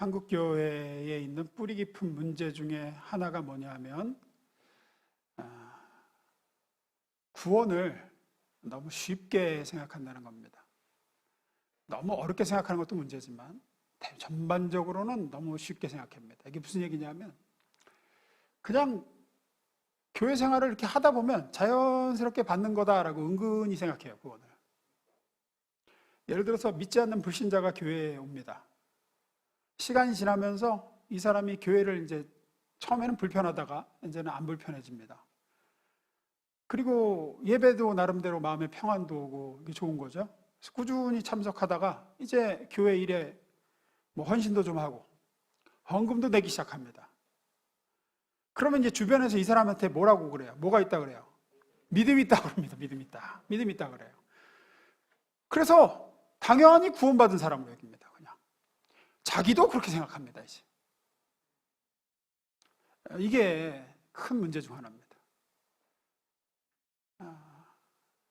한국 교회에 있는 뿌리 깊은 문제 중에 하나가 뭐냐면 구원을 너무 쉽게 생각한다는 겁니다. 너무 어렵게 생각하는 것도 문제지만 전반적으로는 너무 쉽게 생각합니다. 이게 무슨 얘기냐면 그냥 교회 생활을 이렇게 하다 보면 자연스럽게 받는 거다라고 은근히 생각해요, 구원을. 예를 들어서 믿지 않는 불신자가 교회에 옵니다. 시간이 지나면서 이 사람이 교회를 이제 처음에는 불편하다가 이제는 안 불편해집니다. 그리고 예배도 나름대로 마음의 평안도 오고 이게 좋은 거죠. 그래서 꾸준히 참석하다가 이제 교회 일에 뭐 헌신도 좀 하고 헌금도 내기 시작합니다. 그러면 이제 주변에서 이 사람한테 뭐라고 그래요? 뭐가 있다 그래요? 믿음이 있다 그럽니다. 믿음이 있다 그래요. 그래서 당연히 구원받은 사람으로 여깁니다. 그냥 자기도 그렇게 생각합니다. 이제 이게 큰 문제 중 하나입니다.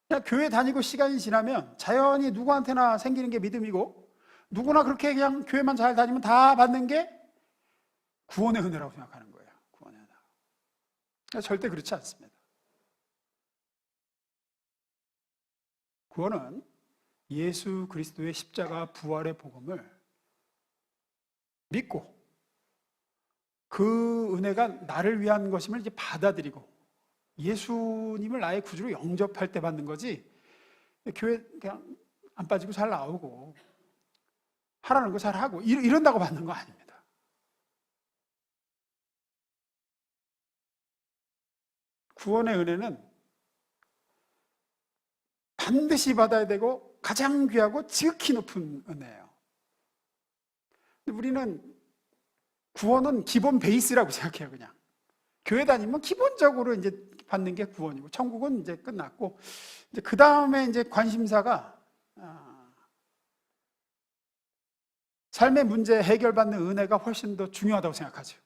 그냥 교회 다니고 시간이 지나면 자연히 누구한테나 생기는 게 믿음이고 누구나 그렇게 그냥 교회만 잘 다니면 다 받는 게 구원의 은혜라고 생각하는 거예요. 구원의 은혜. 절대 그렇지 않습니다. 구원은 예수 그리스도의 십자가 부활의 복음을 믿고 그 은혜가 나를 위한 것임을 이제 받아들이고 예수님을 나의 구주로 영접할 때 받는 거지, 교회 그냥 안 빠지고 잘 나오고 하라는 거 잘 하고 이런다고 받는 거 아닙니다. 구원의 은혜는 반드시 받아야 되고 가장 귀하고 지극히 높은 은혜예요. 우리는 구원은 기본 베이스라고 생각해요. 그냥 교회 다니면 기본적으로 이제 받는 게 구원이고 천국은 이제 끝났고 이제 그 다음에 이제 관심사가 삶의 문제 해결받는 은혜가 훨씬 더 중요하다고 생각하죠.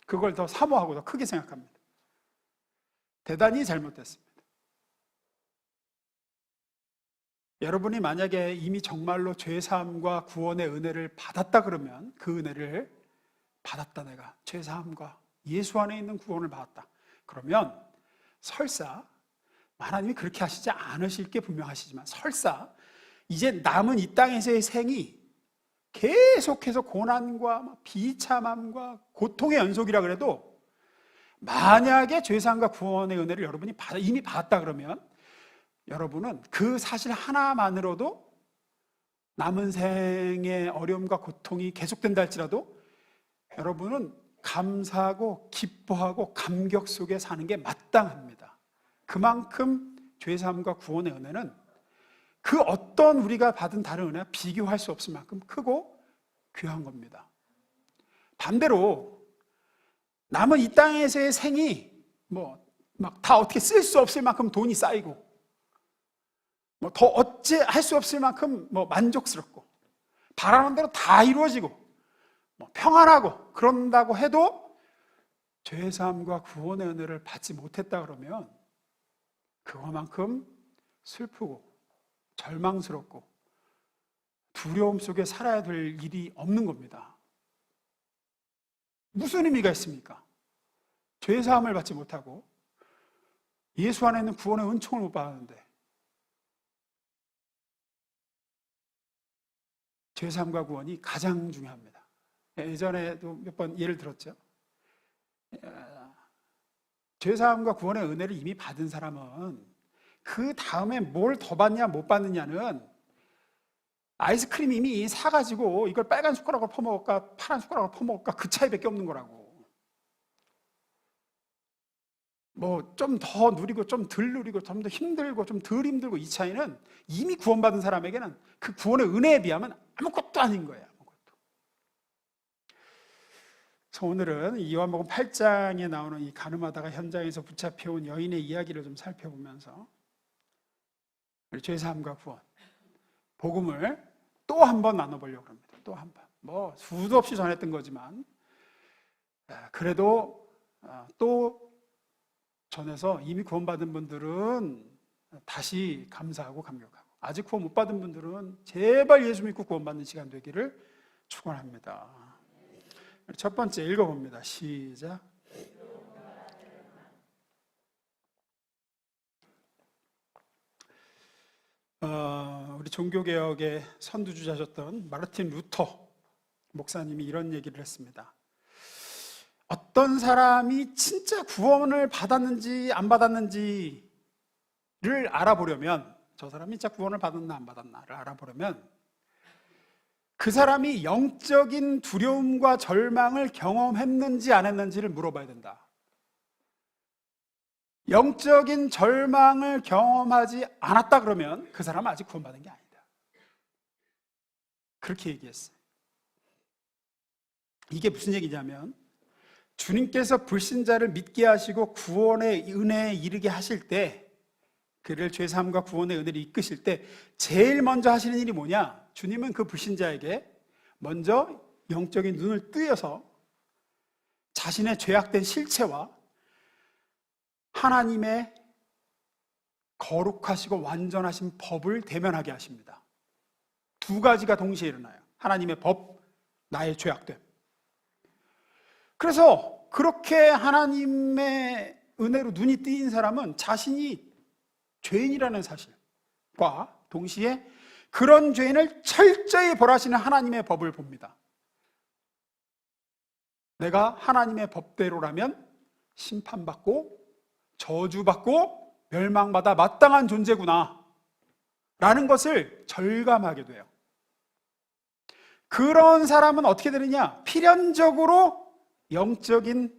그걸 더 사모하고 더 크게 생각합니다. 대단히 잘못됐습니다. 여러분이 만약에 이미 정말로 죄사함과 구원의 은혜를 받았다 그러면 그 은혜를 받았다, 내가 죄사함과 예수 안에 있는 구원을 받았다 그러면 설사 하나님이 그렇게 하시지 않으실 게 분명하시지만 설사 이제 남은 이 땅에서의 생이 계속해서 고난과 비참함과 고통의 연속이라 그래도 만약에 죄사함과 구원의 은혜를 여러분이 이미 받았다 그러면 여러분은 그 사실 하나만으로도 남은 생의 어려움과 고통이 계속된다 할지라도 여러분은 감사하고 기뻐하고 감격 속에 사는 게 마땅합니다. 그만큼 죄사함과 구원의 은혜는 그 어떤 우리가 받은 다른 은혜와 비교할 수 없을 만큼 크고 귀한 겁니다. 반대로 남은 이 땅에서의 생이 막 다 어떻게 쓸 수 없을 만큼 돈이 쌓이고 더 어찌 할 수 없을 만큼 만족스럽고 바라는 대로 다 이루어지고 평안하고 그런다고 해도 죄사함과 구원의 은혜를 받지 못했다 그러면 그거만큼 슬프고 절망스럽고 두려움 속에 살아야 될 일이 없는 겁니다. 무슨 의미가 있습니까? 죄사함을 받지 못하고 예수 안에 있는 구원의 은총을 못 받았는데 죄사함과 구원이 가장 중요합니다. 예전에도 몇 번 예를 들었죠. 죄사함과 구원의 은혜를 이미 받은 사람은 그 다음에 뭘 더 받냐 못 받느냐는 아이스크림 이미 사가지고 이걸 빨간 숟가락으로 퍼먹을까 파란 숟가락으로 퍼먹을까 그 차이밖에 없는 거라고. 좀 더 누리고 좀 덜 누리고 좀 더 힘들고 좀 덜 힘들고 이 차이는 이미 구원받은 사람에게는 그 구원의 은혜에 비하면 아무것도 아닌 거예요. 그래서 오늘은 이 요한복음 8장에 나오는 이 가늠하다가 현장에서 붙잡혀온 여인의 이야기를 좀 살펴보면서 우리 죄사함과 구원, 복음을 또 한 번 나눠보려고 합니다. 또 한 번. 수도 없이 전했던 거지만 그래도 또 전해서 이미 구원받은 분들은 다시 감사하고 감격하고 아직 구원 못 받은 분들은 제발 예수 믿고 구원받는 시간 되기를 축원합니다. 첫 번째 읽어봅니다. 시작. 우리 종교개혁의 선두주자셨던 마르틴 루터 목사님이 이런 얘기를 했습니다. 어떤 사람이 진짜 구원을 받았는지 안 받았는지를 알아보려면, 저 사람이 진짜 구원을 받았나 안 받았나를 알아보려면 그 사람이 영적인 두려움과 절망을 경험했는지 안 했는지를 물어봐야 된다. 영적인 절망을 경험하지 않았다 그러면 그 사람은 아직 구원받은 게 아니다. 그렇게 얘기했어요. 이게 무슨 얘기냐면, 주님께서 불신자를 믿게 하시고 구원의 은혜에 이르게 하실 때, 그를 죄사함과 구원의 은혜를 이끄실 때 제일 먼저 하시는 일이 뭐냐? 주님은 그 불신자에게 먼저 영적인 눈을 뜨여서 자신의 죄악된 실체와 하나님의 거룩하시고 완전하신 법을 대면하게 하십니다. 두 가지가 동시에 일어나요. 하나님의 법, 나의 죄악됨. 그래서 그렇게 하나님의 은혜로 눈이 뜨인 사람은 자신이 죄인이라는 사실과 동시에 그런 죄인을 철저히 벌하시는 하나님의 법을 봅니다. 내가 하나님의 법대로라면 심판받고 저주받고 멸망받아 마땅한 존재구나 라는 것을 절감하게 돼요. 그런 사람은 어떻게 되느냐? 필연적으로 영적인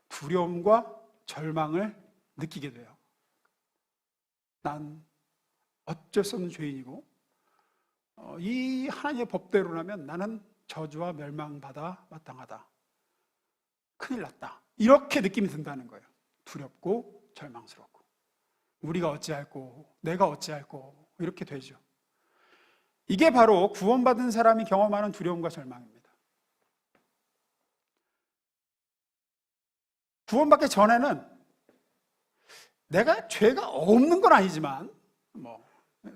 두려움과 절망을 느끼게 돼요. 난 어쩔 수 없는 죄인이고 이 하나님의 법대로라면 나는 저주와 멸망받아 마땅하다. 큰일 났다. 이렇게 느낌이 든다는 거예요. 두렵고 절망스럽고 우리가 어찌할꼬, 내가 어찌할꼬 이렇게 되죠. 이게 바로 구원받은 사람이 경험하는 두려움과 절망입니다. 구원받기 전에는 내가 죄가 없는 건 아니지만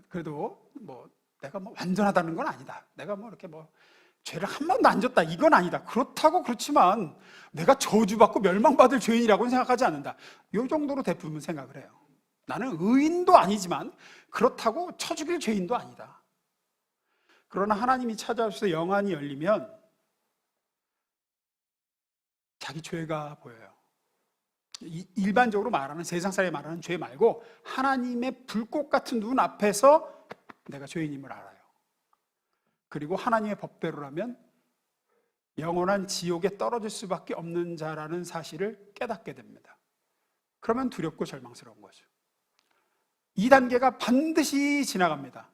그래도 내가 완전하다는 건 아니다. 내가 이렇게 죄를 한 번도 안 졌다 이건 아니다. 그렇지만 내가 저주받고 멸망받을 죄인이라고는 생각하지 않는다. 이 정도로 대부분 생각을 해요. 나는 의인도 아니지만 그렇다고 쳐 죽일 죄인도 아니다. 그러나 하나님이 찾아오셔서 영안이 열리면 자기 죄가 보여요. 일반적으로 말하는, 세상 사람이 말하는 죄 말고 하나님의 불꽃 같은 눈 앞에서 내가 죄인임을 알아요. 그리고 하나님의 법대로라면 영원한 지옥에 떨어질 수밖에 없는 자라는 사실을 깨닫게 됩니다. 그러면 두렵고 절망스러운 거죠. 이 단계가 반드시 지나갑니다.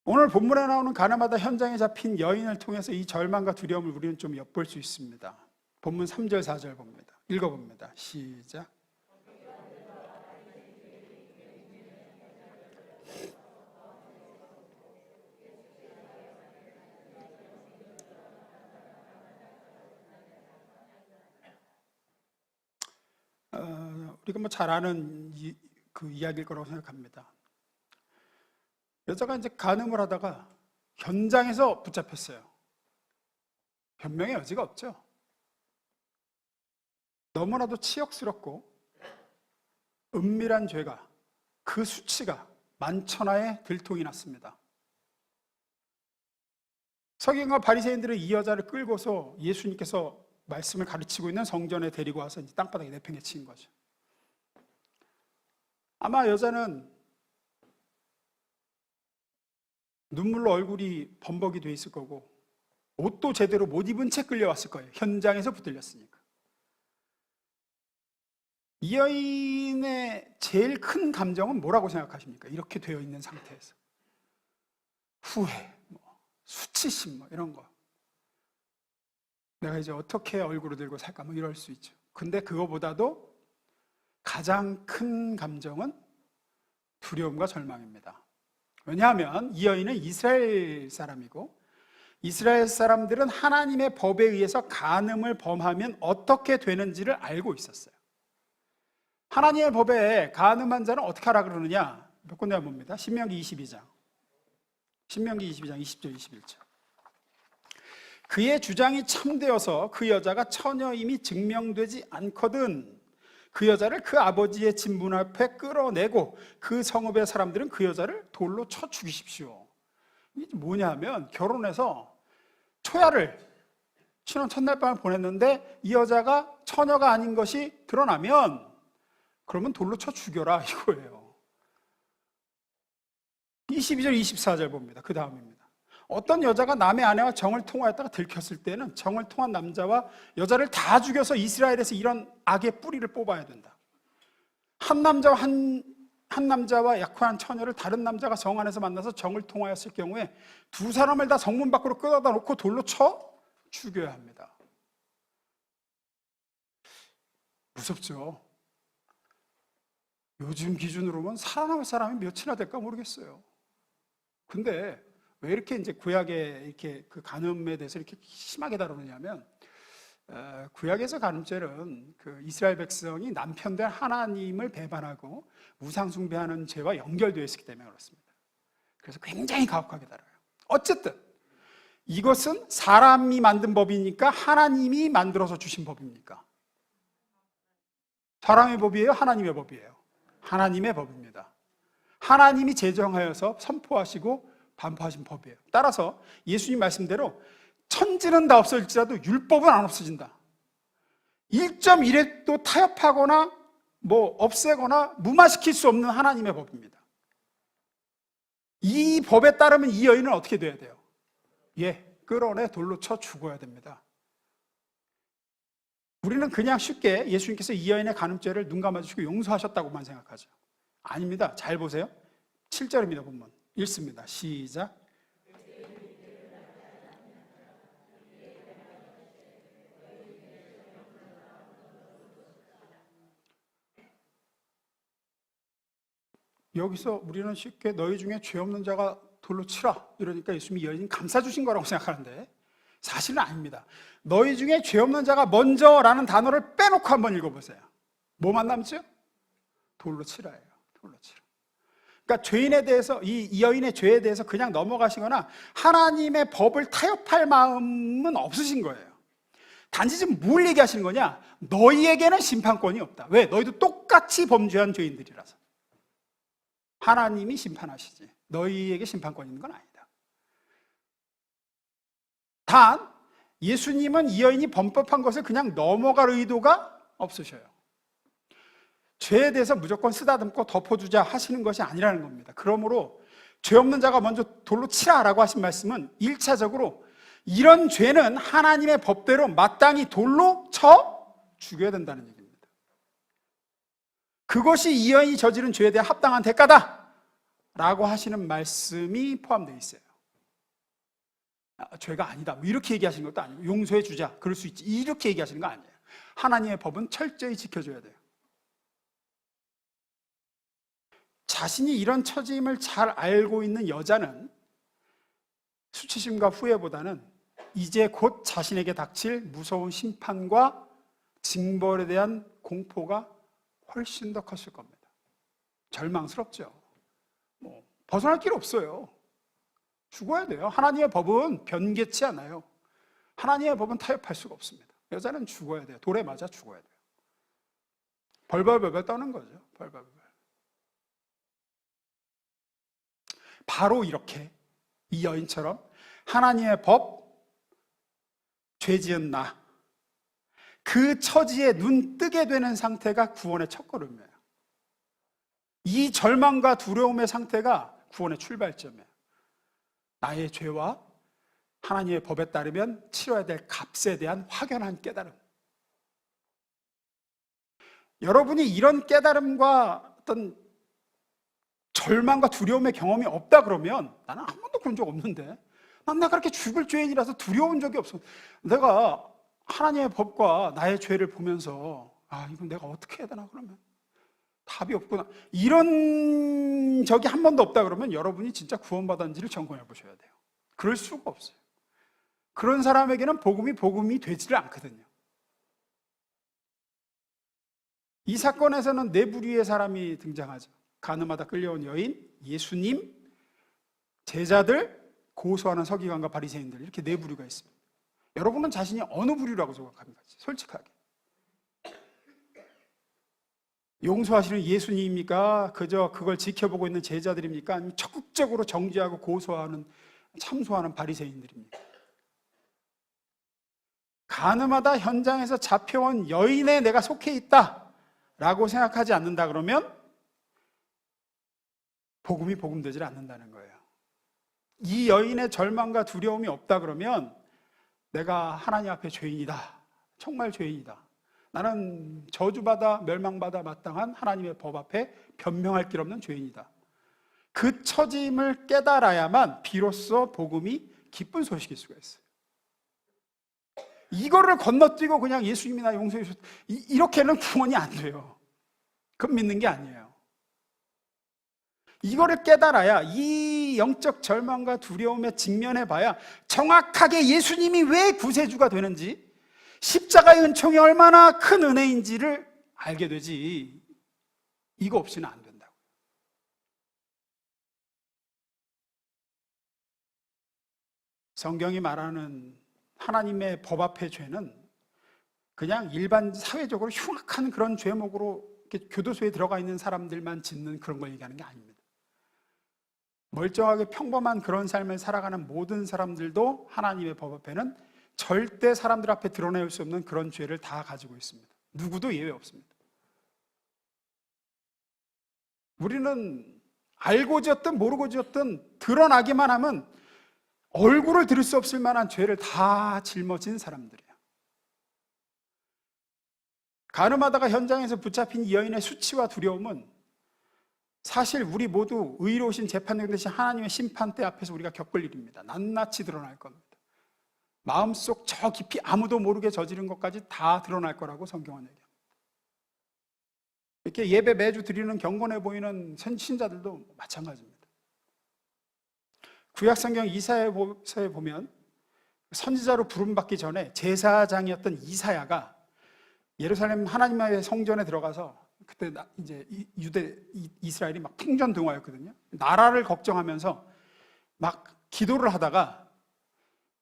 오늘 본문에 나오는 가나마다 현장에 잡힌 여인을 통해서 이 절망과 두려움을 우리는 좀 엿볼 수 있습니다. 본문 3절 4절 봅니다. 읽어봅니다. 시작. 우리가 잘 아는 그 이야기일 거라고 생각합니다. 여자가 이제 간음을 하다가 현장에서 붙잡혔어요. 변명의 여지가 없죠. 너무나도 치욕스럽고 은밀한 죄가, 그 수치가 만천하에 들통이 났습니다. 서기관과 바리새인들은 이 여자를 끌고서 예수님께서 말씀을 가르치고 있는 성전에 데리고 와서 이제 땅바닥에 내팽개친 거죠. 아마 여자는 눈물로 얼굴이 범벅이 돼 있을 거고 옷도 제대로 못 입은 채 끌려왔을 거예요. 현장에서 붙들렸으니까. 이 여인의 제일 큰 감정은 뭐라고 생각하십니까? 이렇게 되어 있는 상태에서 후회, 수치심 이런 거. 내가 이제 어떻게 얼굴을 들고 살까 이럴 수 있죠. 근데 그거보다도 가장 큰 감정은 두려움과 절망입니다. 왜냐하면 이 여인은 이스라엘 사람이고 이스라엘 사람들은 하나님의 법에 의해서 간음을 범하면 어떻게 되는지를 알고 있었어요. 하나님의 법에 간음한 자는 어떻게 하라 그러느냐? 몇 군데 봅니다. 신명기 22장 20절 21절. 그의 주장이 참되어서 그 여자가 처녀임이 증명되지 않거든 그 여자를 그 아버지의 집 문 앞에 끌어내고 그 성읍의 사람들은 그 여자를 돌로 쳐 죽이십시오. 이게 뭐냐 하면 결혼해서 초야를 신혼 첫날 밤을 보냈는데 이 여자가 처녀가 아닌 것이 드러나면 그러면 돌로 쳐 죽여라 이거예요. 22절 24절 봅니다. 그 다음입니다. 어떤 여자가 남의 아내와 정을 통하였다가 들켰을 때는 정을 통한 남자와 여자를 다 죽여서 이스라엘에서 이런 악의 뿌리를 뽑아야 된다. 한 남자와 약혼한 처녀를 다른 남자가 성 안에서 만나서 정을 통하였을 경우에 두 사람을 다 성문 밖으로 끌어다 놓고 돌로 쳐 죽여야 합니다. 무섭죠? 요즘 기준으로는 살아남을 사람이 몇이나 될까 모르겠어요. 근데 왜 이렇게 이제 구약에 이렇게 그 간음에 대해서 이렇게 심하게 다루느냐면 구약에서 간음죄는 그 이스라엘 백성이 남편된 하나님을 배반하고 우상 숭배하는 죄와 연결되어 있기 때문에 그렇습니다. 그래서 굉장히 가혹하게 다뤄요. 어쨌든 이것은 사람이 만든 법이니까 하나님이 만들어서 주신 법입니까? 사람의 법이에요? 하나님의 법이에요? 하나님의 법입니다. 하나님이 제정하여서 선포하시고 반포하신 법이에요. 따라서 예수님 말씀대로 천지는 다 없어질지라도 율법은 안 없어진다. 1.1획도 타협하거나 없애거나 무마시킬 수 없는 하나님의 법입니다. 이 법에 따르면 이 여인은 어떻게 돼야 돼요? 끌어내 돌로 쳐 죽어야 됩니다. 우리는 그냥 쉽게 예수님께서 이 여인의 간음죄를 눈 감아주시고 용서하셨다고만 생각하죠. 아닙니다. 잘 보세요. 7절입니다. 본문 읽습니다. 시작. 여기서 우리는 쉽게 너희 중에 죄 없는 자가 돌로 치라 이러니까 예수님이 여인이 감싸주신 거라고 생각하는데 사실은 아닙니다. 너희 중에 죄 없는 자가 먼저라는 단어를 빼놓고 한번 읽어보세요. 뭐만 남죠? 돌로 치라예요. 돌로 치라. 그러니까 죄인에 대해서 이 여인의 죄에 대해서 그냥 넘어가시거나 하나님의 법을 타협할 마음은 없으신 거예요. 단지 지금 뭘 얘기하시는 거냐? 너희에게는 심판권이 없다. 왜? 너희도 똑같이 범죄한 죄인들이라서. 하나님이 심판하시지 너희에게 심판권이 있는 건 아니다. 단 예수님은 이 여인이 범법한 것을 그냥 넘어갈 의도가 없으셔요. 죄에 대해서 무조건 쓰다듬고 덮어주자 하시는 것이 아니라는 겁니다. 그러므로 죄 없는 자가 먼저 돌로 치라라고 하신 말씀은 1차적으로 이런 죄는 하나님의 법대로 마땅히 돌로 쳐 죽여야 된다는 얘기입니다. 그것이 이 여인이 저지른 죄에 대한 합당한 대가다라고 하시는 말씀이 포함되어 있어요. 죄가 아니다 이렇게 얘기하시는 것도 아니고 용서해 주자 그럴 수 있지 이렇게 얘기하시는 거 아니에요. 하나님의 법은 철저히 지켜줘야 돼요. 자신이 이런 처지임을 잘 알고 있는 여자는 수치심과 후회보다는 이제 곧 자신에게 닥칠 무서운 심판과 징벌에 대한 공포가 훨씬 더 컸을 겁니다. 절망스럽죠. 벗어날 길 없어요. 죽어야 돼요. 하나님의 법은 변개치 않아요. 하나님의 법은 타협할 수가 없습니다. 여자는 죽어야 돼요. 돌에 맞아 죽어야 돼요. 벌벌벌벌 떠는 거죠. 벌벌벌. 바로 이렇게 이 여인처럼 하나님의 법, 죄 지은 나, 그 처지에 눈 뜨게 되는 상태가 구원의 첫걸음이에요. 이 절망과 두려움의 상태가 구원의 출발점이에요. 나의 죄와 하나님의 법에 따르면 치러야 될 값에 대한 확연한 깨달음. 여러분이 이런 깨달음과 어떤 절망과 두려움의 경험이 없다 그러면 나는 한 번도 그런 적 없는데 난 내가 그렇게 죽을 죄인이라서 두려운 적이 없어. 내가 하나님의 법과 나의 죄를 보면서 이건 내가 어떻게 해야 되나 그러면 답이 없구나 이런 적이 한 번도 없다 그러면 여러분이 진짜 구원받았는지를 점검해 보셔야 돼요. 그럴 수가 없어요. 그런 사람에게는 복음이 되지를 않거든요. 이 사건에서는 네 부류의 사람이 등장하죠. 간음하다 끌려온 여인, 예수님, 제자들, 고소하는 서기관과 바리새인들 이렇게 네 부류가 있습니다. 여러분은 자신이 어느 부류라고 생각합니까? 솔직하게. 용서하시는 예수님입니까? 그저 그걸 지켜보고 있는 제자들입니까? 아니면 적극적으로 정죄하고 고소하는, 참소하는 바리새인들입니까? 가늠하다 현장에서 잡혀온 여인에 내가 속해 있다라고 생각하지 않는다 그러면 복음이 복음되질 않는다는 거예요. 이 여인의 절망과 두려움이 없다 그러면 내가 하나님 앞에 죄인이다. 정말 죄인이다. 나는 저주받아 멸망받아 마땅한 하나님의 법 앞에 변명할 길 없는 죄인이다. 그 처짐을 깨달아야만 비로소 복음이 기쁜 소식일 수가 있어요. 이거를 건너뛰고 그냥 예수님이 나 용서해 주셨다, 이렇게는 구원이 안 돼요. 그건 믿는 게 아니에요. 이거를 깨달아야, 이 영적 절망과 두려움에 직면해 봐야 정확하게 예수님이 왜 구세주가 되는지, 십자가의 은총이 얼마나 큰 은혜인지를 알게 되지, 이거 없이는 안 된다고. 성경이 말하는 하나님의 법 앞의 죄는 그냥 일반 사회적으로 흉악한 그런 죄목으로 이렇게 교도소에 들어가 있는 사람들만 짓는 그런 걸 얘기하는 게 아닙니다. 멀쩡하게 평범한 그런 삶을 살아가는 모든 사람들도 하나님의 법 앞에는 절대 사람들 앞에 드러낼 수 없는 그런 죄를 다 가지고 있습니다. 누구도 예외 없습니다. 우리는 알고 지었든 모르고 지었든 드러나기만 하면 얼굴을 들을 수 없을 만한 죄를 다 짊어진 사람들이에요. 가늠하다가 현장에서 붙잡힌 이 여인의 수치와 두려움은 사실 우리 모두 의로우신 재판장 되신 하나님의 심판대 앞에서 우리가 겪을 일입니다. 낱낱이 드러날 겁니다. 마음속 저 깊이 아무도 모르게 저지른 것까지 다 드러날 거라고 성경은 얘기합니다. 이렇게 예배 매주 드리는 경건해 보이는 신자들도 마찬가지입니다. 구약성경 이사야서에 보면 선지자로 부름받기 전에 제사장이었던 이사야가 예루살렘 하나님의 성전에 들어가서, 그때 이제 이스라엘이 막 풍전등화였거든요. 나라를 걱정하면서 막 기도를 하다가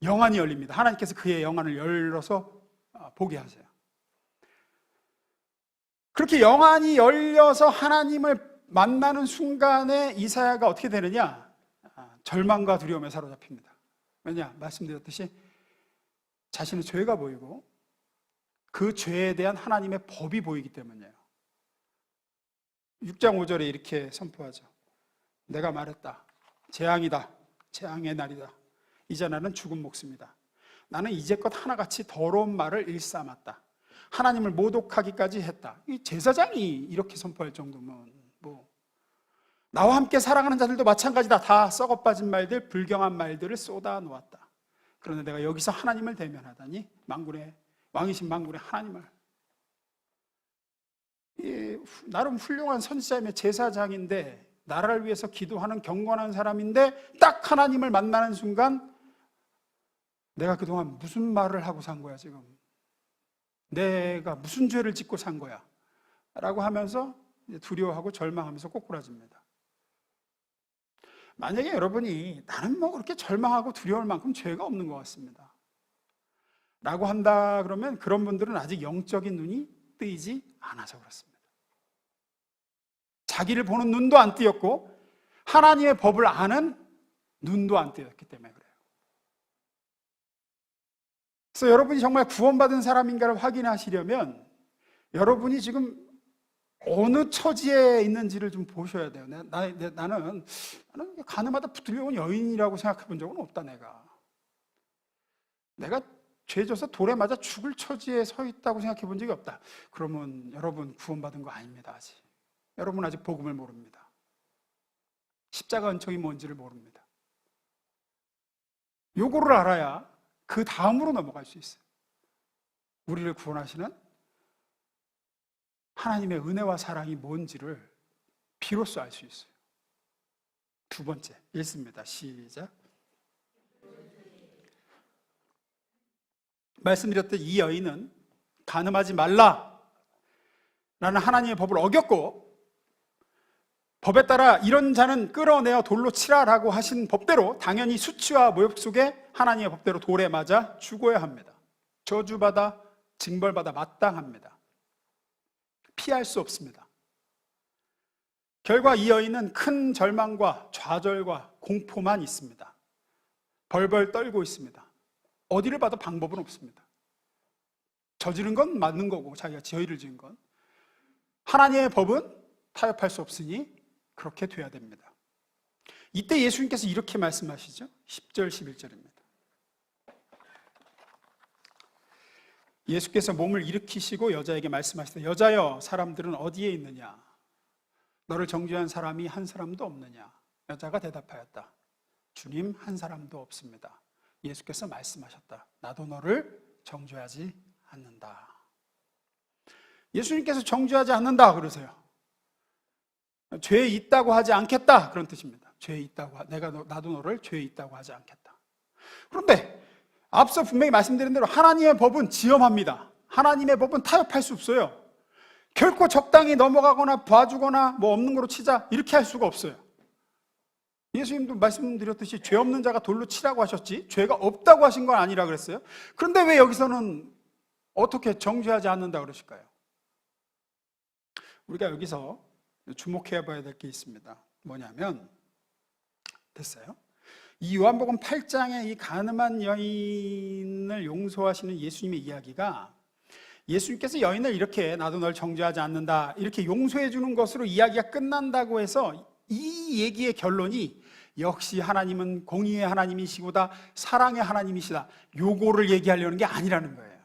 영안이 열립니다. 하나님께서 그의 영안을 열어서 보게 하세요. 그렇게 영안이 열려서 하나님을 만나는 순간에 이사야가 어떻게 되느냐? 절망과 두려움에 사로잡힙니다. 왜냐? 말씀드렸듯이 자신의 죄가 보이고 그 죄에 대한 하나님의 법이 보이기 때문이에요. 6장 5절에 이렇게 선포하죠. 내가 말했다. 재앙이다. 재앙의 날이다. 이제 나는 죽은 목숨이다. 나는 이제껏 하나같이 더러운 말을 일삼았다. 하나님을 모독하기까지 했다. 이 제사장이 이렇게 선포할 정도면 나와 함께 사랑하는 자들도 마찬가지다. 다 썩어빠진 말들, 불경한 말들을 쏟아 놓았다. 그런데 내가 여기서 하나님을 대면하다니, 왕이신 만군의 하나님을, 나름 훌륭한 선지자이며 제사장인데, 나라를 위해서 기도하는 경건한 사람인데 딱 하나님을 만나는 순간 내가 그동안 무슨 말을 하고 산 거야 지금, 내가 무슨 죄를 짓고 산 거야 라고 하면서 두려워하고 절망하면서 꼬꾸라집니다. 만약에 여러분이 나는 그렇게 절망하고 두려울 만큼 죄가 없는 것 같습니다 라고 한다 그러면 그런 분들은 아직 영적인 눈이 뜨이지 않아서 그렇습니다. 자기를 보는 눈도 안 뜨였고 하나님의 법을 아는 눈도 안 뜨였기 때문에 그래요. 그래서 여러분이 정말 구원받은 사람인가를 확인하시려면 여러분이 지금 어느 처지에 있는지를 좀 보셔야 돼요. 나는 가늠하다 붙들려온 여인이라고 생각해 본 적은 없다. 내가 죄 져서 돌에 맞아 죽을 처지에 서 있다고 생각해 본 적이 없다. 그러면 여러분 구원받은 거 아닙니다. 아직. 여러분 아직 복음을 모릅니다. 십자가 은총이 뭔지를 모릅니다. 요거를 알아야 그 다음으로 넘어갈 수 있어요. 우리를 구원하시는 하나님의 은혜와 사랑이 뭔지를 비로소 알 수 있어요. 두 번째 읽습니다. 시작. 말씀드렸던 이 여인은 간음하지 말라 라는 하나님의 법을 어겼고, 법에 따라 이런 자는 끌어내어 돌로 치라라고 하신 법대로 당연히 수치와 모욕 속에 하나님의 법대로 돌에 맞아 죽어야 합니다. 저주받아 징벌받아 마땅합니다. 피할 수 없습니다. 결과 이 여인은 큰 절망과 좌절과 공포만 있습니다. 벌벌 떨고 있습니다. 어디를 봐도 방법은 없습니다. 저지른 건 맞는 거고 자기가 죄를 지은 건, 하나님의 법은 타협할 수 없으니 그렇게 돼야 됩니다. 이때 예수님께서 이렇게 말씀하시죠. 10절 11절입니다. 예수께서 몸을 일으키시고 여자에게 말씀하시되 여자여 사람들은 어디에 있느냐? 너를 정죄한 사람이 한 사람도 없느냐? 여자가 대답하였다. 주님, 한 사람도 없습니다. 예수께서 말씀하셨다. 나도 너를 정죄하지 않는다. 예수님께서 정죄하지 않는다 그러세요. 죄에 있다고 하지 않겠다 그런 뜻입니다. 죄에 있다고, 나도 너를 죄에 있다고 하지 않겠다. 그런데 앞서 분명히 말씀드린 대로 하나님의 법은 지엄합니다. 하나님의 법은 타협할 수 없어요. 결코 적당히 넘어가거나 봐주거나 뭐 없는 거로 치자 이렇게 할 수가 없어요. 예수님도 말씀드렸듯이 죄 없는 자가 돌로 치라고 하셨지 죄가 없다고 하신 건 아니라 그랬어요. 그런데 왜 여기서는 어떻게 정죄하지 않는다 그러실까요? 우리가 여기서 주목해 봐야 될 게 있습니다. 뭐냐면, 됐어요? 이 요한복음 8장의 이 가늠한 여인을 용서하시는 예수님의 이야기가, 예수님께서 여인을 이렇게 나도 널 정죄하지 않는다 이렇게 용서해 주는 것으로 이야기가 끝난다고 해서 이 얘기의 결론이 역시 하나님은 공의의 하나님이시고다 사랑의 하나님이시다 요거를 얘기하려는 게 아니라는 거예요.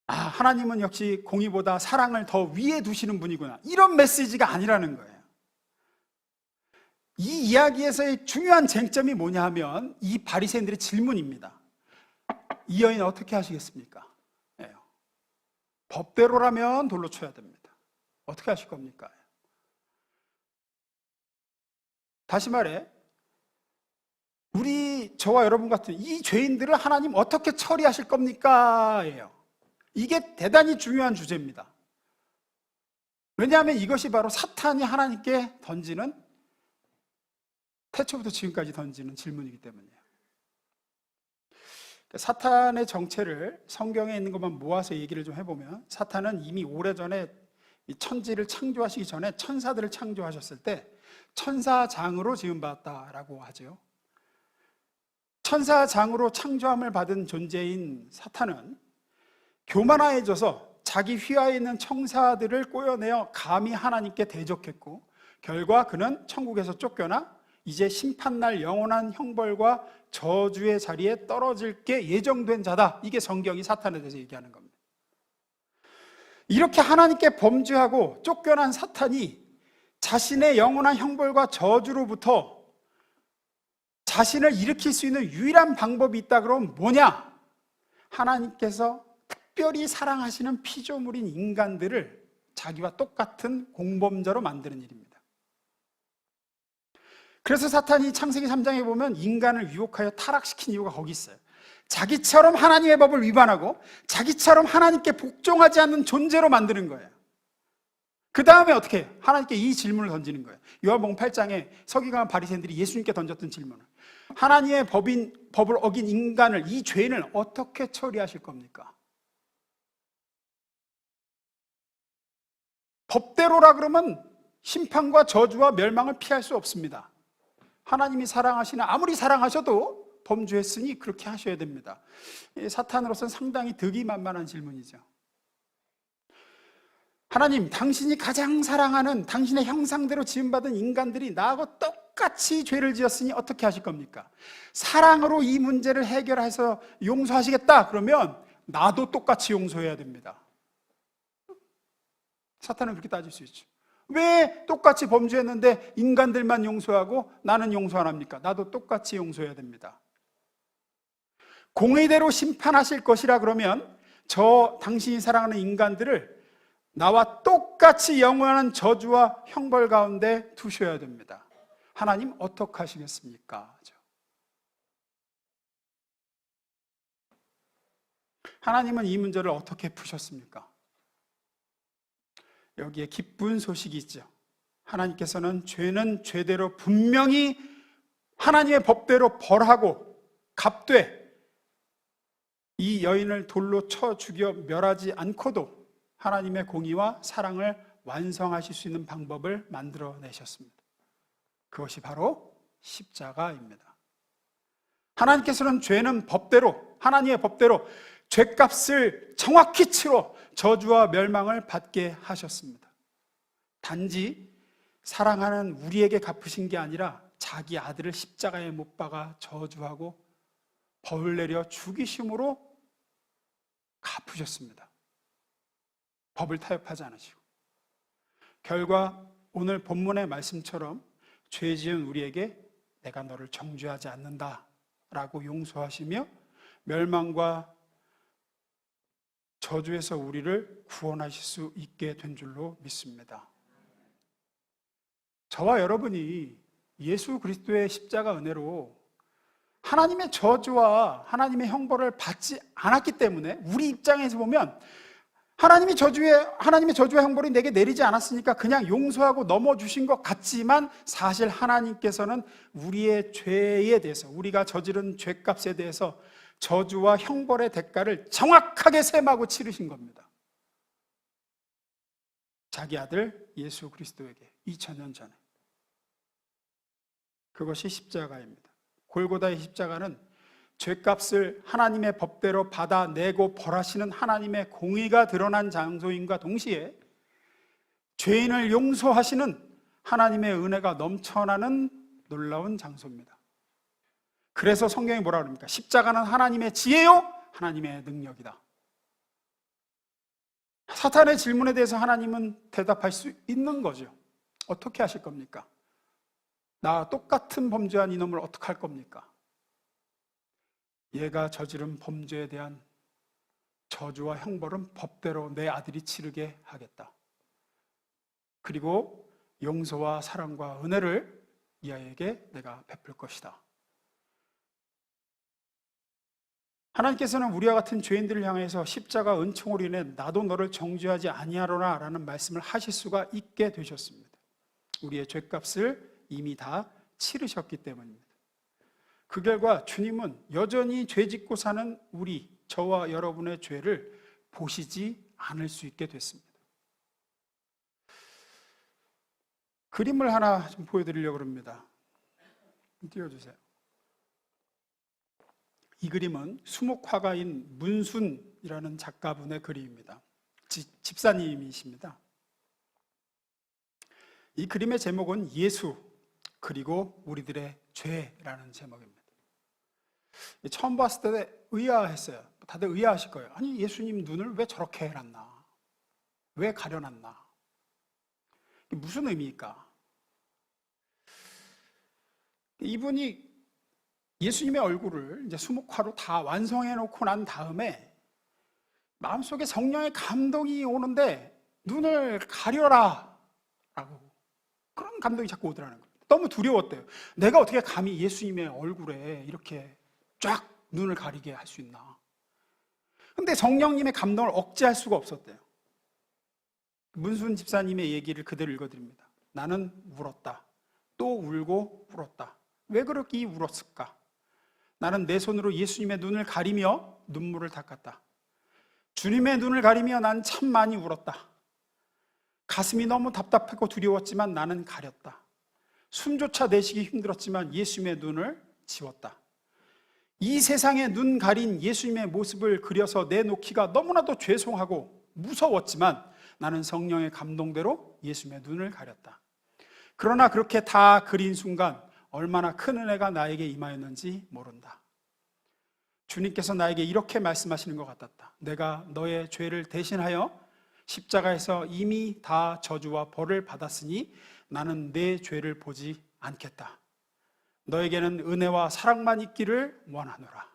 하나님은 역시 공의보다 사랑을 더 위에 두시는 분이구나 이런 메시지가 아니라는 거예요. 이 이야기에서의 중요한 쟁점이 뭐냐 하면 이 바리새인들의 질문입니다. 이 여인 어떻게 하시겠습니까? 법대로라면 돌로 쳐야 됩니다. 어떻게 하실 겁니까? 다시 말해, 저와 여러분 같은 이 죄인들을 하나님 어떻게 처리하실 겁니까? 예요. 이게 대단히 중요한 주제입니다. 왜냐하면 이것이 바로 사탄이 하나님께 던지는, 태초부터 지금까지 던지는 질문이기 때문이에요. 사탄의 정체를 성경에 있는 것만 모아서 얘기를 좀 해보면, 사탄은 이미 오래전에 이 천지를 창조하시기 전에 천사들을 창조하셨을 때 천사장으로 지음받았다라고 하죠. 천사장으로 창조함을 받은 존재인 사탄은 교만해져서 자기 휘하에 있는 천사들을 꼬여내어 감히 하나님께 대적했고, 결과 그는 천국에서 쫓겨나 이제 심판날 영원한 형벌과 저주의 자리에 떨어질 게 예정된 자다. 이게 성경이 사탄에 대해서 얘기하는 겁니다. 이렇게 하나님께 범죄하고 쫓겨난 사탄이 자신의 영원한 형벌과 저주로부터 자신을 일으킬 수 있는 유일한 방법이 있다 그러면 뭐냐? 하나님께서 특별히 사랑하시는 피조물인 인간들을 자기와 똑같은 공범자로 만드는 일입니다. 그래서 사탄이 창세기 3장에 보면 인간을 유혹하여 타락시킨 이유가 거기 있어요. 자기처럼 하나님의 법을 위반하고 자기처럼 하나님께 복종하지 않는 존재로 만드는 거예요. 그 다음에 어떻게 해요? 하나님께 이 질문을 던지는 거예요. 요한복음 8장에 서기관 바리새인들이 예수님께 던졌던 질문을, 하나님의 법을 어긴 인간을, 이 죄인을 어떻게 처리하실 겁니까? 법대로라 그러면 심판과 저주와 멸망을 피할 수 없습니다. 하나님이 사랑하시는, 아무리 사랑하셔도 범죄했으니 그렇게 하셔야 됩니다. 사탄으로서는 상당히 득이만만한 질문이죠. 하나님, 당신이 가장 사랑하는 당신의 형상대로 지음받은 인간들이 나하고 똑같이 죄를 지었으니 어떻게 하실 겁니까? 사랑으로 이 문제를 해결해서 용서하시겠다 그러면 나도 똑같이 용서해야 됩니다. 사탄은 그렇게 따질 수 있죠. 왜 똑같이 범죄했는데 인간들만 용서하고 나는 용서 안 합니까? 나도 똑같이 용서해야 됩니다. 공의대로 심판하실 것이라 그러면 당신이 사랑하는 인간들을 나와 똑같이 영원한 저주와 형벌 가운데 두셔야 됩니다. 하나님 어떻게 하시겠습니까? 하나님은 이 문제를 어떻게 푸셨습니까? 여기에 기쁜 소식이 있죠. 하나님께서는 죄는 죄대로 분명히 하나님의 법대로 벌하고 갚되 이 여인을 돌로 쳐 죽여 멸하지 않고도 하나님의 공의와 사랑을 완성하실 수 있는 방법을 만들어내셨습니다. 그것이 바로 십자가입니다. 하나님께서는 죄는 법대로, 하나님의 법대로 죄값을 정확히 치러 저주와 멸망을 받게 하셨습니다. 단지 사랑하는 우리에게 갚으신 게 아니라 자기 아들을 십자가에 못 박아 저주하고 벌을 내려 죽이심으로 갚으셨습니다. 법을 타협하지 않으시고. 결과 오늘 본문의 말씀처럼 죄 지은 우리에게 내가 너를 정죄하지 않는다 라고 용서하시며 멸망과 저주에서 우리를 구원하실 수 있게 된 줄로 믿습니다. 저와 여러분이 예수 그리스도의 십자가 은혜로 하나님의 저주와 하나님의 형벌을 받지 않았기 때문에 우리 입장에서 보면 하나님의 저주와 형벌이 내게 내리지 않았으니까 그냥 용서하고 넘어주신 것 같지만 사실 하나님께서는 우리의 죄에 대해서, 우리가 저지른 죄값에 대해서 저주와 형벌의 대가를 정확하게 셈하고 치르신 겁니다. 자기 아들 예수 그리스도에게 2000년 전에. 그것이 십자가입니다. 골고다의 십자가는 죄값을 하나님의 법대로 받아내고 벌하시는 하나님의 공의가 드러난 장소인과 동시에 죄인을 용서하시는 하나님의 은혜가 넘쳐나는 놀라운 장소입니다. 그래서 성경이 뭐라 그럽니까? 십자가는 하나님의 지혜요, 하나님의 능력이다. 사탄의 질문에 대해서 하나님은 대답할 수 있는 거죠. 어떻게 하실 겁니까? 나와 똑같은 범죄한 이놈을 어떻게 할 겁니까? 얘가 저지른 범죄에 대한 저주와 형벌은 법대로 내 아들이 치르게 하겠다. 그리고 용서와 사랑과 은혜를 이 아이에게 내가 베풀 것이다. 하나님께서는 우리와 같은 죄인들을 향해서 십자가 은총으로 인해 나도 너를 정죄하지 아니하노라 라는 말씀을 하실 수가 있게 되셨습니다. 우리의 죄값을 이미 다 치르셨기 때문입니다. 그 결과 주님은 여전히 죄짓고 사는 우리, 저와 여러분의 죄를 보시지 않을 수 있게 됐습니다. 그림을 하나 좀 보여드리려고 합니다. 띄워주세요. 이 그림은 수목화가인 문순이라는 작가분의 그림입니다. 집사님이십니다. 이 그림의 제목은 예수 그리고 우리들의 죄라는 제목입니다. 처음 봤을 때 의아했어요. 다들 의아하실 거예요. 아니, 예수님 눈을 왜 저렇게 해놨나? 왜 가려놨나? 이게 무슨 의미일까? 이분이 예수님의 얼굴을 이제 수목화로 다 완성해 놓고 난 다음에 마음속에 성령의 감동이 오는데 눈을 가려라 라고 그런 감동이 자꾸 오더라는 거예요. 너무 두려웠대요. 내가 어떻게 감히 예수님의 얼굴에 이렇게 쫙 눈을 가리게 할 수 있나? 근데 성령님의 감동을 억제할 수가 없었대요. 문순 집사님의 얘기를 그대로 읽어드립니다. 나는 울었다. 또 울고 울었다. 왜 그렇게 울었을까? 나는 내 손으로 예수님의 눈을 가리며 눈물을 닦았다. 주님의 눈을 가리며 난 참 많이 울었다. 가슴이 너무 답답하고 두려웠지만 나는 가렸다. 숨조차 내쉬기 힘들었지만 예수님의 눈을 지웠다. 이 세상에 눈 가린 예수님의 모습을 그려서 내놓기가 너무나도 죄송하고 무서웠지만 나는 성령의 감동대로 예수님의 눈을 가렸다. 그러나 그렇게 다 그린 순간 얼마나 큰 은혜가 나에게 임하였는지 모른다. 주님께서 나에게 이렇게 말씀하시는 것 같았다. 내가 너의 죄를 대신하여 십자가에서 이미 다 저주와 벌을 받았으니 나는 내 죄를 보지 않겠다. 너에게는 은혜와 사랑만 있기를 원하노라.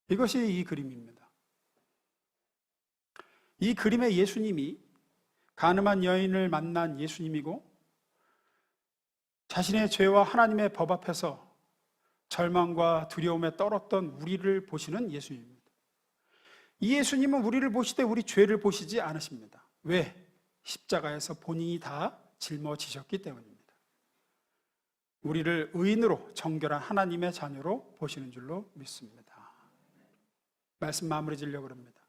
이것이 이 그림입니다. 이 그림의 예수님이 가늠한 여인을 만난 예수님이고 자신의 죄와 하나님의 법 앞에서 절망과 두려움에 떨었던 우리를 보시는 예수님입니다. 이 예수님은 우리를 보시되 우리 죄를 보시지 않으십니다. 왜? 십자가에서 본인이 다 짊어지셨기 때문입니다. 우리를 의인으로 정결한 하나님의 자녀로 보시는 줄로 믿습니다. 말씀 마무리 지으려고 합니다.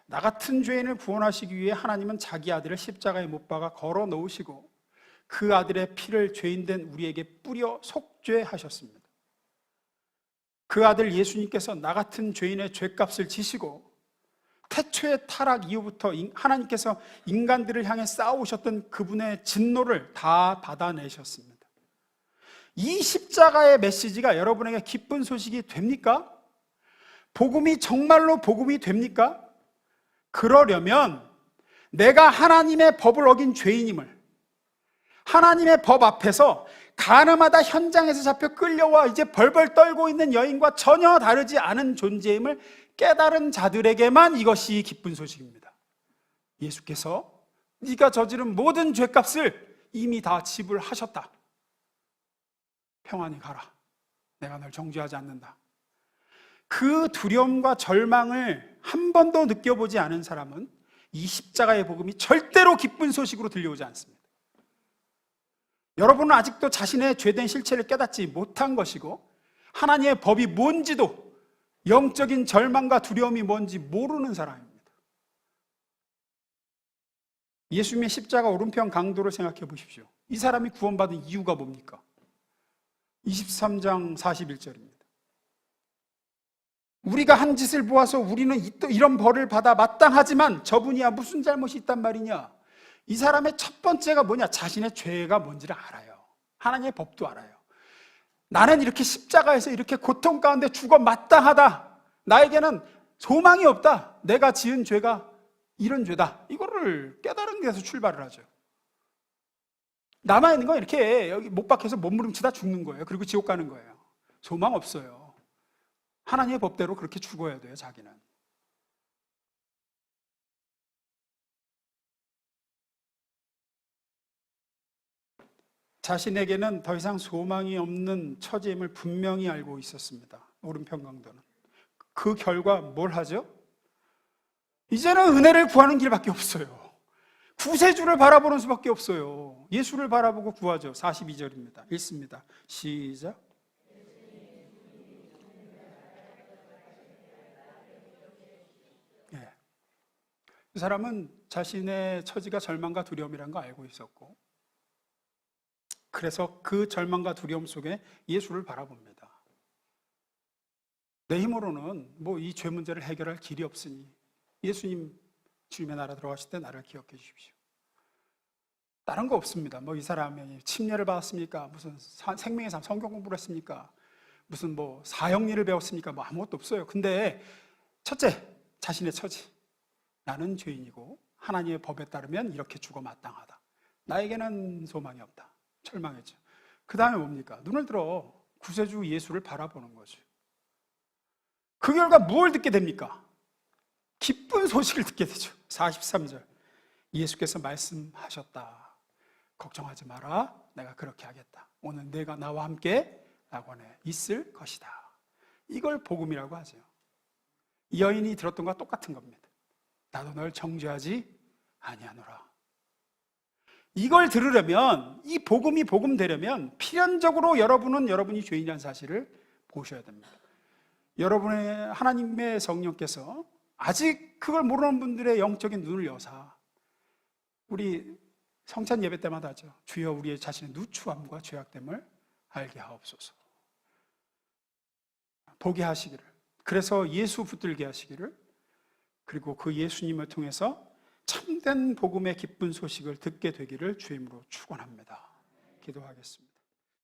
나 같은 죄인을 구원하시기 위해 하나님은 자기 아들을 십자가에 못 박아 걸어 놓으시고 그 아들의 피를 죄인된 우리에게 뿌려 속죄하셨습니다. 그 아들 예수님께서 나 같은 죄인의 죄값을 지시고 태초의 타락 이후부터 하나님께서 인간들을 향해 쌓아오셨던 그분의 진노를 다 받아내셨습니다. 이 십자가의 메시지가 여러분에게 기쁜 소식이 됩니까? 복음이 정말로 복음이 됩니까? 그러려면 내가 하나님의 법을 어긴 죄인임을, 하나님의 법 앞에서 가늠하다 현장에서 잡혀 끌려와 이제 벌벌 떨고 있는 여인과 전혀 다르지 않은 존재임을 깨달은 자들에게만 이것이 기쁜 소식입니다. 예수께서 네가 저지른 모든 죄값을 이미 다 지불하셨다. 평안히 가라. 내가 널 정죄하지 않는다. 그 두려움과 절망을 한 번도 느껴보지 않은 사람은 이 십자가의 복음이 절대로 기쁜 소식으로 들려오지 않습니다. 여러분은 아직도 자신의 죄된 실체를 깨닫지 못한 것이고 하나님의 법이 뭔지도, 영적인 절망과 두려움이 뭔지 모르는 사람입니다. 예수님의 십자가 오른편 강도를 생각해 보십시오. 이 사람이 구원받은 이유가 뭡니까? 23장 41절입니다. 우리가 한 짓을 보아서 우리는 또 이런 벌을 받아 마땅하지만 저분이야 무슨 잘못이 있단 말이냐. 이 사람의 첫 번째가 뭐냐? 자신의 죄가 뭔지를 알아요. 하나님의 법도 알아요. 나는 이렇게 십자가에서 이렇게 고통 가운데 죽어 마땅하다. 나에게는 소망이 없다. 내가 지은 죄가 이런 죄다. 이거를 깨달은 데서 출발을 하죠. 남아있는 건 이렇게 여기 못 박혀서 몸부림치다 죽는 거예요. 그리고 지옥 가는 거예요. 소망 없어요. 하나님의 법대로 그렇게 죽어야 돼요, 자기는. 자신에게는 더 이상 소망이 없는 처지임을 분명히 알고 있었습니다. 오른편 강도는. 그 결과 뭘 하죠? 이제는 은혜를 구하는 길밖에 없어요. 구세주를 바라보는 수밖에 없어요. 예수를 바라보고 구하죠. 42절입니다. 읽습니다. 시작. 네. 이 사람은 자신의 처지가 절망과 두려움이라는 거 알고 있었고, 그래서 그 절망과 두려움 속에 예수를 바라봅니다. 내 힘으로는 뭐 이 죄 문제를 해결할 길이 없으니 예수님 주님의 나라 들어가실 때 나를 기억해 주십시오. 다른 거 없습니다. 뭐 이 사람이 침례를 받았습니까? 무슨 생명의 삶 성경 공부를 했습니까? 무슨 뭐 사형리를 배웠습니까? 뭐 아무것도 없어요. 근데 첫째, 자신의 처지. 나는 죄인이고 하나님의 법에 따르면 이렇게 죽어 마땅하다. 나에게는 소망이 없다. 절망했죠. 그 다음에 뭡니까? 눈을 들어 구세주 예수를 바라보는 거죠. 그 결과 무엇을 듣게 됩니까? 기쁜 소식을 듣게 되죠. 43절. 예수께서 말씀하셨다. 걱정하지 마라. 내가 그렇게 하겠다. 오늘 내가 나와 함께 낙원에 있을 것이다. 이걸 복음이라고 하죠. 이 여인이 들었던 것과 똑같은 겁니다. 나도 널 정죄하지 아니하노라. 이걸 들으려면, 이 복음이 복음되려면 필연적으로 여러분은 여러분이 죄인이라는 사실을 보셔야 됩니다. 여러분의 하나님의 성령께서 아직 그걸 모르는 분들의 영적인 눈을 여사, 우리 성찬 예배 때마다 하죠. 주여 우리의 자신의 누추함과 죄악됨을 알게 하옵소서. 보게 하시기를, 그래서 예수 붙들게 하시기를, 그리고 그 예수님을 통해서 참된 복음의 기쁜 소식을 듣게 되기를 주임으로 축원합니다. 기도하겠습니다.